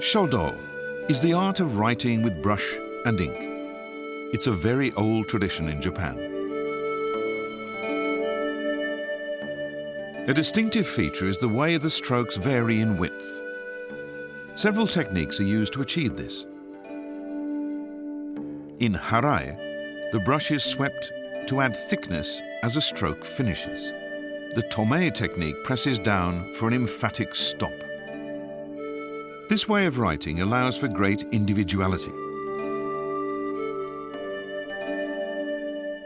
Shodo is the art of writing with brush and ink. It's a very old tradition in Japan. A distinctive feature is the way the strokes vary in width. Several techniques are used to achieve this. In harai, the brush is swept to add thickness as a stroke finishes. The tome technique presses down for an emphatic stop. This way of writing allows for great individuality.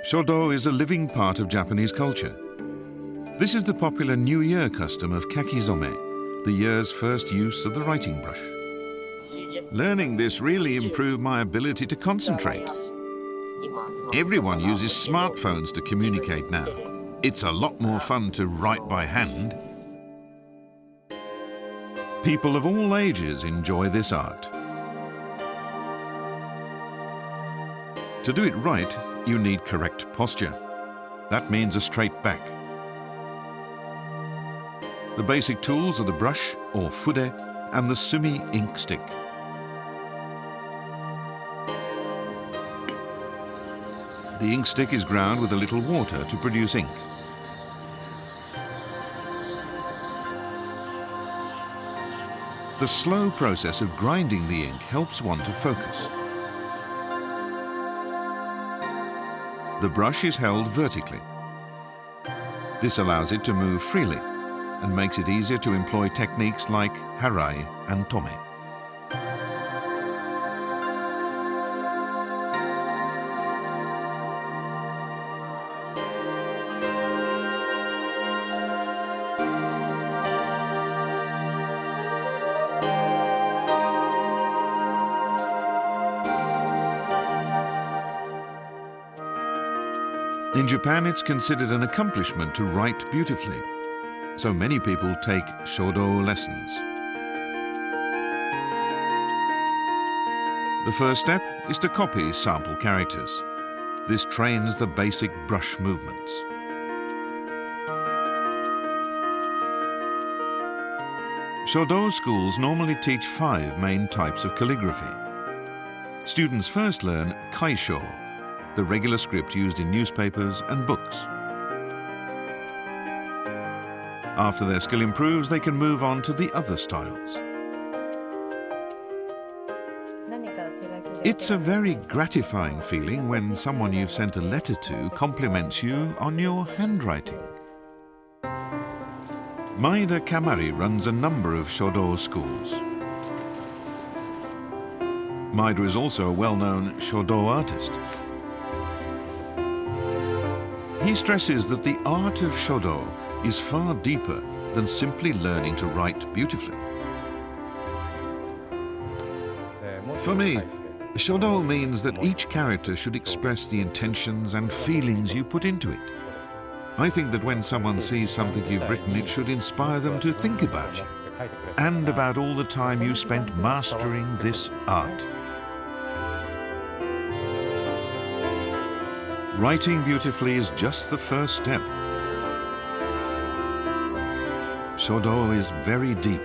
Shodo is a living part of Japanese culture. This is the popular New Year custom of kakizome, the year's first use of the writing brush. Learning this really improved my ability to concentrate. Everyone uses smartphones to communicate now. It's a lot more fun to write by hand. People of all ages enjoy this art. To do it right, you need correct posture. That means a straight back. The basic tools are the brush, or fude, and the sumi ink stick. The ink stick is ground with a little water to produce ink. The slow process of grinding the ink helps one to focus. The brush is held vertically. This allows it to move freely and makes it easier to employ techniques like harai and tome. In Japan, it's considered an accomplishment to write beautifully, so many people take Shodo lessons. The first step is to copy sample characters. This trains the basic brush movements. Shodo schools normally teach 5 main types of calligraphy. Students first learn kaisho, the regular script used in newspapers and books. After their skill improves, they can move on to the other styles. It's a very gratifying feeling when someone you've sent a letter to compliments you on your handwriting. Maeda Kamari runs a number of Shodo schools. Maeda is also a well-known Shodo artist. He stresses that the art of Shodo is far deeper than simply learning to write beautifully. For me, Shodo means that each character should express the intentions and feelings you put into it. I think that when someone sees something you've written, it should inspire them to think about you and about all the time you spent mastering this art. Writing beautifully is just the first step. Shodo is very deep.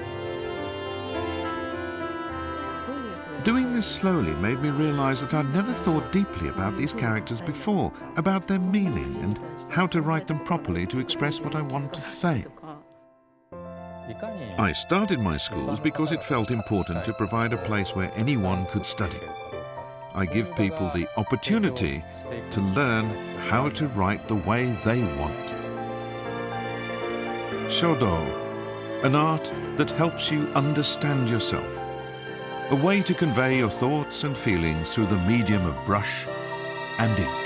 Doing this slowly made me realize that I'd never thought deeply about these characters before, about their meaning and how to write them properly to express what I want to say. I started my schools because it felt important to provide a place where anyone could study. I give people the opportunity to learn how to write the way they want. Shodo, an art that helps you understand yourself. A way to convey your thoughts and feelings through the medium of brush and ink.